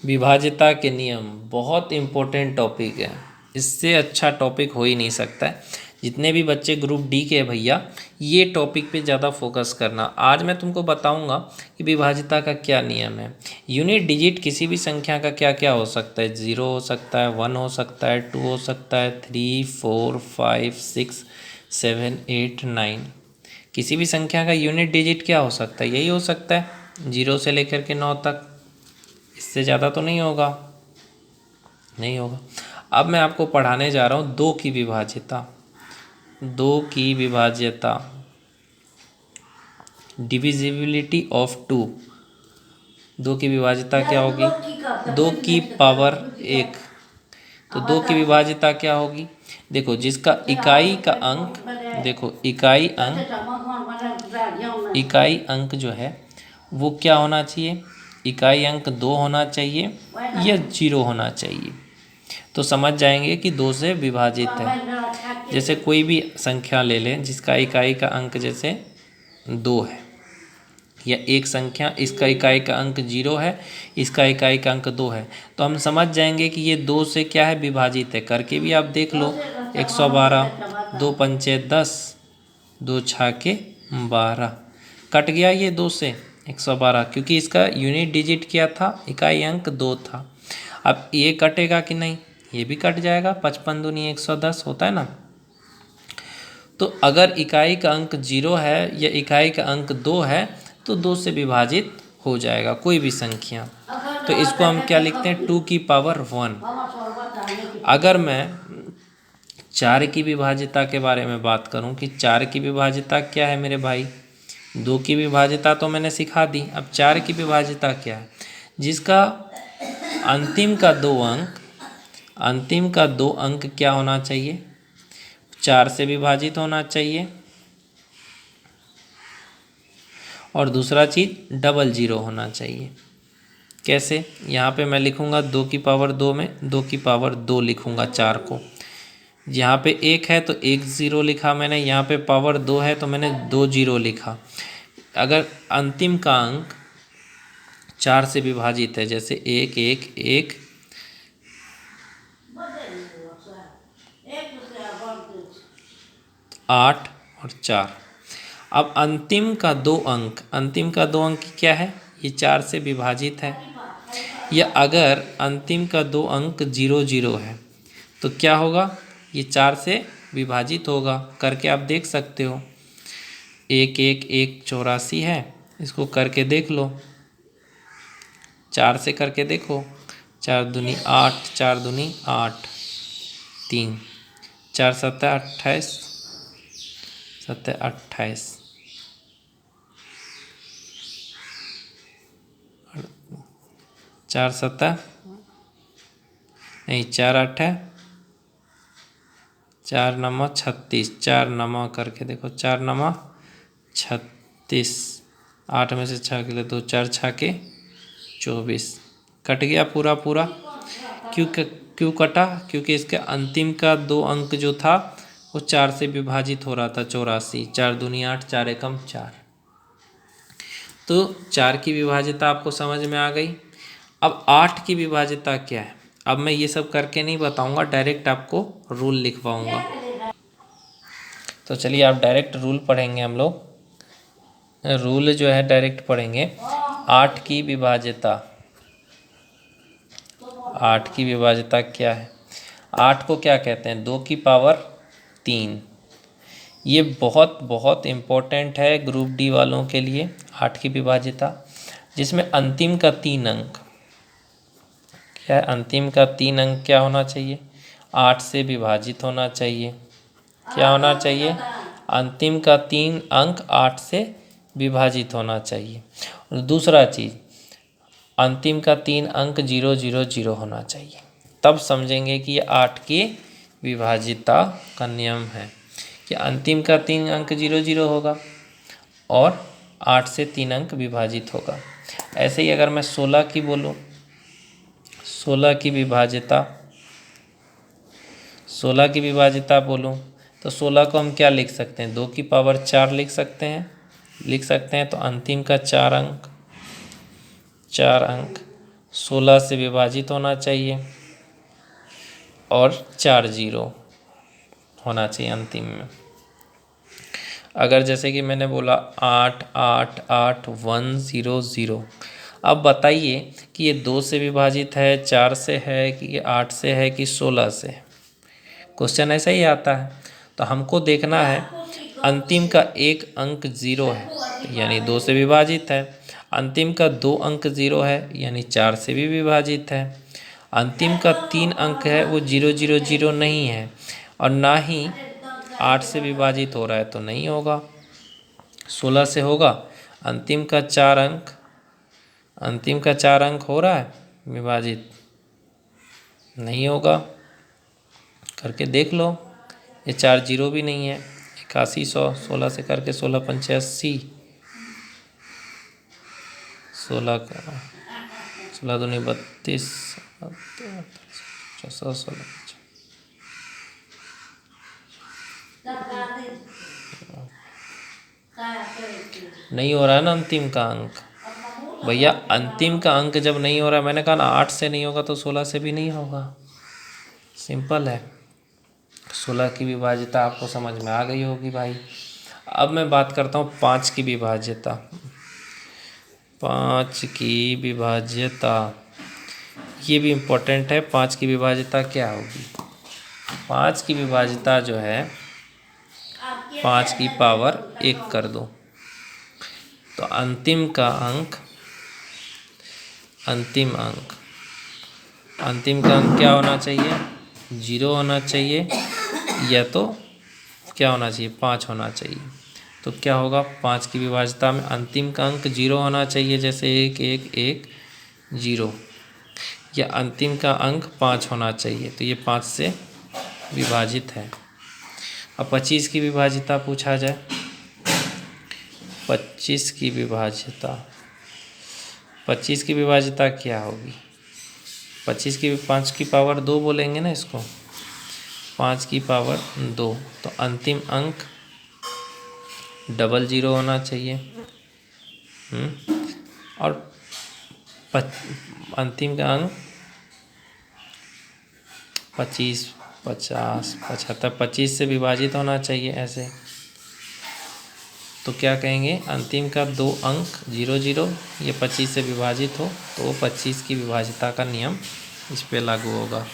विभाज्यता के नियम बहुत इम्पोर्टेंट टॉपिक है। इससे अच्छा टॉपिक हो ही नहीं सकता है। जितने भी बच्चे ग्रुप डी के हैं भैया, ये टॉपिक पे ज़्यादा फोकस करना। आज मैं तुमको बताऊंगा कि विभाज्यता का क्या नियम है। यूनिट डिजिट किसी भी संख्या का क्या क्या हो सकता है। 0 हो सकता है, 1 हो सकता है, 2 हो सकता है, 3, 4, 5, 6, 7, 8, 9। किसी भी संख्या का यूनिट डिजिट क्या हो सकता है, यही हो सकता है 0 से लेकर के 9 तक। इससे ज़्यादा तो नहीं होगा, नहीं होगा। अब मैं आपको पढ़ाने जा रहा हूँ 2 की विभाज्यता। 2 की विभाज्यता, डिविजिबिलिटी ऑफ 2। 2 की विभाज्यता क्या होगी? 2 की पावर 1। तो 2 की विभाज्यता क्या होगी? देखो, जिसका इकाई का अंक, देखो इकाई अंक जो है वो क्या होना चाहिए? इकाई अंक 2 होना चाहिए या 0 होना चाहिए। तो समझ जाएंगे कि 2 से विभाजित है। जैसे कोई भी संख्या ले लें जिसका इकाई का अंक जैसे 2 है, या एक संख्या इसका इकाई का अंक 0 है, इसका इकाई का अंक 2 है, तो हम समझ जाएंगे कि ये 2 से क्या है, विभाजित है। करके भी आप देख लो, 112, 2 पंचे 10, 2 छाके 12, कट गया ये 2 से 112, क्योंकि इसका यूनिट डिजिट क्या था, इकाई अंक 2 था। अब ये कटेगा कि नहीं? ये भी कट जाएगा, 55 दूनी 110 होता है ना। तो अगर इकाई का अंक 0 है या इकाई का अंक 2 है तो 2 से विभाजित हो जाएगा कोई भी संख्या। तो इसको हम क्या लिखते हैं, 2 की पावर 1। अगर मैं 4 की विभाज्यता के बारे में बात करूं कि 4 की विभाज्यता क्या है मेरे भाई। 2 की विभाज्यता तो मैंने सिखा दी, अब 4 की विभाज्यता क्या है? जिसका अंतिम का 2 अंक, अंतिम का 2 अंक क्या होना चाहिए? 4 से विभाजित होना चाहिए। और दूसरा चीज़ डबल 0 होना चाहिए। कैसे? यहाँ पे मैं लिखूँगा 2 की पावर 2 में 2 की पावर 2 लिखूँगा 4 को। यहाँ पे 1 है तो 1 0 लिखा मैंने, यहाँ पे पावर 2 है तो मैंने 2 0 लिखा। अगर अंतिम का अंक 4 से विभाजित है, जैसे 1 1 1, 8 और 4। अब अंतिम का 2 अंक, अंतिम का 2 अंक क्या है? ये 4 से विभाजित है। या अगर अंतिम का 2 अंक 0 0 है तो क्या होगा? ये 4 से विभाजित होगा। करके आप देख सकते हो, 1 1 1 84 है, इसको करके देख लो, 4 से करके देखो, 4 दूनी 8, 4 दूनी 8, 3, 4 7 28, 7 28, 4 7 नहीं, 4 8 4 9 36, 4 9 करके देखो, 4 9 36, 8 में से 6 के लिए 2, 4 6 के 24, कट गया पूरा पूरा। क्यों कटा? क्योंकि इसके अंतिम का 2 अंक जो था वो 4 से विभाजित हो रहा था, 84, 4 दूनी 8, 4 एकम 4। तो 4 की विभाज्यता आपको समझ में आ गई। अब 8 की विभाज्यता क्या है? अब मैं ये सब करके नहीं बताऊंगा, डायरेक्ट आपको रूल लिखवाऊंगा। तो चलिए आप डायरेक्ट रूल पढ़ेंगे हम लोग। रूल जो है डायरेक्ट पढ़ेंगे। 8 की विभाज्यता, 8 की विभाज्यता क्या है? 8 को क्या कहते हैं? 2 की पावर 3। ये बहुत बहुत इम्पोर्टेंट है ग्रुप डी वालों के लिए, 8 की विभाज्यता, जिसमें अंतिम का 3 अंक क्या है? अंतिम का 3 अंक क्या होना चाहिए? 8 से विभाजित होना चाहिए। क्या होना चाहिए? अंतिम का 3 अंक 8 से विभाजित होना चाहिए। और दूसरा चीज़, अंतिम का 3 अंक 0 0 0 होना चाहिए। तब समझेंगे कि ये 8 की विभाज्यता का नियम है कि अंतिम का 3 अंक 0 0 होगा और 8 से 3 अंक विभाजित होगा। ऐसे ही अगर मैं 16 की बोलूँ, 16 की विभाज्यता, 16 की विभाज्यता बोलूँ तो 16 को हम क्या लिख सकते हैं? 2 की पावर 4 लिख सकते हैं। तो अंतिम का 4 अंक 16 से विभाजित होना चाहिए और 4 जीरो होना चाहिए अंतिम में। अगर जैसे कि मैंने बोला 8 8 8 1 0 0, अब बताइए कि ये 2 से विभाजित है, 4 से है कि 8 से है कि 16 से है। क्वेश्चन ऐसा ही आता है। तो हमको देखना है अंतिम का एक अंक 0 है यानी 2 से विभाजित है, अंतिम का 2 अंक 0 है यानी 4 से भी विभाजित है, अंतिम का 3 अंक है वो 0 0 0 नहीं है और ना ही 8 से विभाजित हो रहा है तो नहीं होगा। 16 से होगा। अंतिम का 4 अंक हो रहा है विभाजित, नहीं होगा। करके देख लो। ये 4 जीरो भी नहीं है। 81 100, 16 से करके 16 पंचे 80, 16 का 16 दूनी 32, 16 नहीं हो रहा है ना अंतिम का अंक। भैया अंतिम का अंक जब नहीं हो रहा है, मैंने कहा ना 8 से नहीं होगा तो 16 से भी नहीं होगा। सिंपल है। 16 की विभाज्यता आपको समझ में आ गई होगी भाई। अब मैं बात करता हूँ 5 की विभाज्यता। 5 की विभाज्यता ये भी इम्पोर्टेंट है। 5 की विभाज्यता क्या होगी? 5 की विभाज्यता जो है 5 की पावर 1 कर दो तो अंतिम का अंक क्या होना चाहिए? 0 होना चाहिए या तो क्या होना चाहिए? 5 होना चाहिए। तो क्या होगा? 5 की विभाज्यता में अंतिम का अंक 0 होना चाहिए, जैसे 1 1 1 0, या अंतिम का अंक 5 होना चाहिए। तो ये 5 से विभाजित है। अब 25 की विभाज्यता पूछा जाए। 25 की विभाज्यता क्या होगी? 25 की 5 की पावर 2 बोलेंगे ना इसको, 5 की पावर 2। तो अंतिम अंक 00 होना चाहिए। और अंतिम का अंक 25 50 75 25 से विभाजित होना चाहिए ऐसे। तो क्या कहेंगे? अंतिम का 2 अंक 0 0 ये 25 से विभाजित हो तो वो 25 की विभाज्यता का नियम इस पे लागू होगा।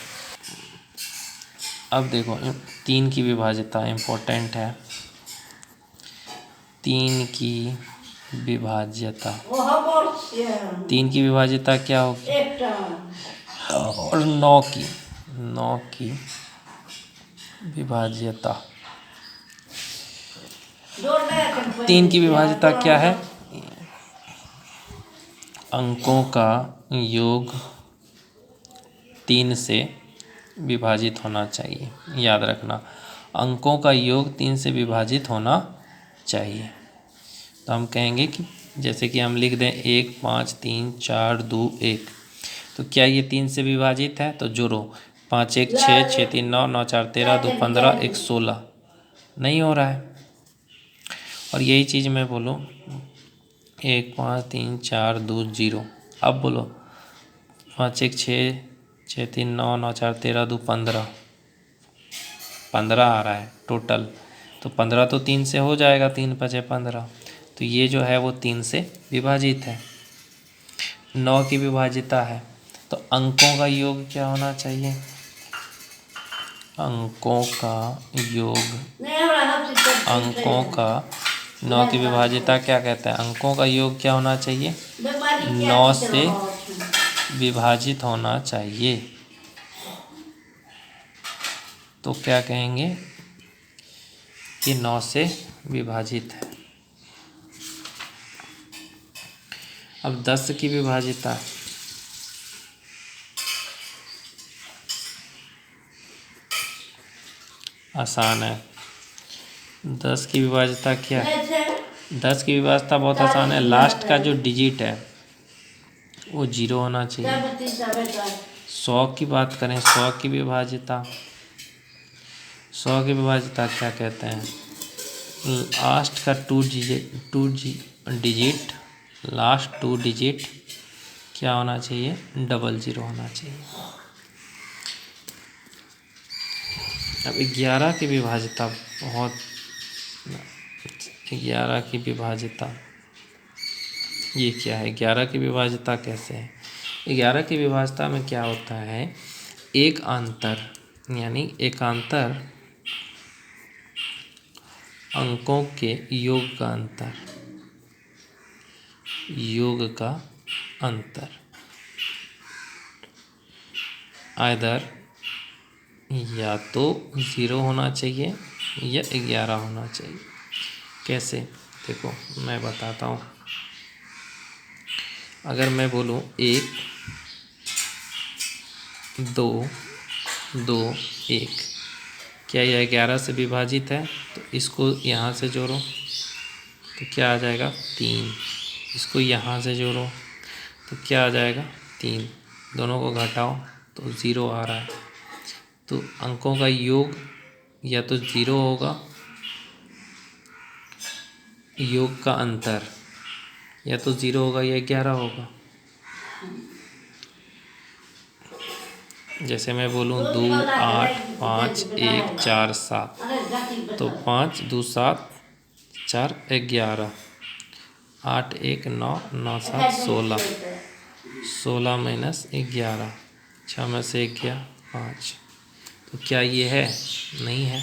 अब देखो 3 की विभाज्यता इम्पोर्टेंट है। 3 की विभाज्यता क्या होगी? और 9 की विभाज्यता। 3 की विभाज्यता क्या है? अंकों का योग 3 से विभाजित होना चाहिए। याद रखना, अंकों का योग 3 से विभाजित होना चाहिए। तो हम कहेंगे कि जैसे कि हम लिख दें 1 5 3 4 2 1, तो क्या ये 3 से विभाजित है? तो जोड़ो 5 1 6 6 3 9 9 4 13 2 15 1 16, नहीं हो रहा है। और यही चीज़ मैं बोलूँ 1 5 3 4 2 0, अब बोलो 5 1 6 6 3 9 9 4 13 2 15 आ रहा है टोटल। तो 15 तो 3 से हो जाएगा, 3 5 15। तो ये जो है वो 3 से विभाजित है। 9 की विभाज्यता है तो अंकों का योग क्या होना चाहिए? अंकों का योग 9 की विभाज्यता क्या कहते हैं? अंकों का योग क्या होना चाहिए? 9 से विभाजित होना चाहिए। तो क्या कहेंगे कि 9 से विभाजित है। अब 10 की विभाज्यता। आसान है। 10 की विभाज्यता क्या है? 10 की विभाज्यता बहुत आसान है। लास्ट का जो डिजिट है वो 0 होना चाहिए। 100 की बात करें, 100 की विभाज्यता क्या कहते हैं? लास्ट का 2 डिजिट लास्ट 2 डिजिट क्या होना चाहिए, डबल ज़ीरो होना चाहिए। अब 11 की विभाज्यता बहुत, 11 की विभाज्यता ये क्या है, 11 की विभाज्यता कैसे है? 11 की विभाज्यता में क्या होता है, एक अंतर यानी एकांतर अंकों के योग का अंतर, योग का अंतर आइदर या तो 0 होना चाहिए या 11 होना चाहिए। कैसे, देखो मैं बताता हूँ। अगर मैं बोलूँ 1 2 2 1, क्या यह 11 से विभाजित है? तो इसको यहाँ से जोड़ो तो क्या आ जाएगा 3, इसको यहाँ से जोड़ो तो क्या आ जाएगा 3, दोनों को घटाओ तो 0 आ रहा है। तो अंकों का योग या तो 0 होगा, योग का अंतर या तो 0 होगा या 11 होगा। जैसे मैं बोलूँ 2 8 5 1 4 7, तो 5 2 7 4 11, 8 1 9 9 7 16, 16 माइनस 11, 6 में से 1 गया 5। तो क्या ये है? नहीं है।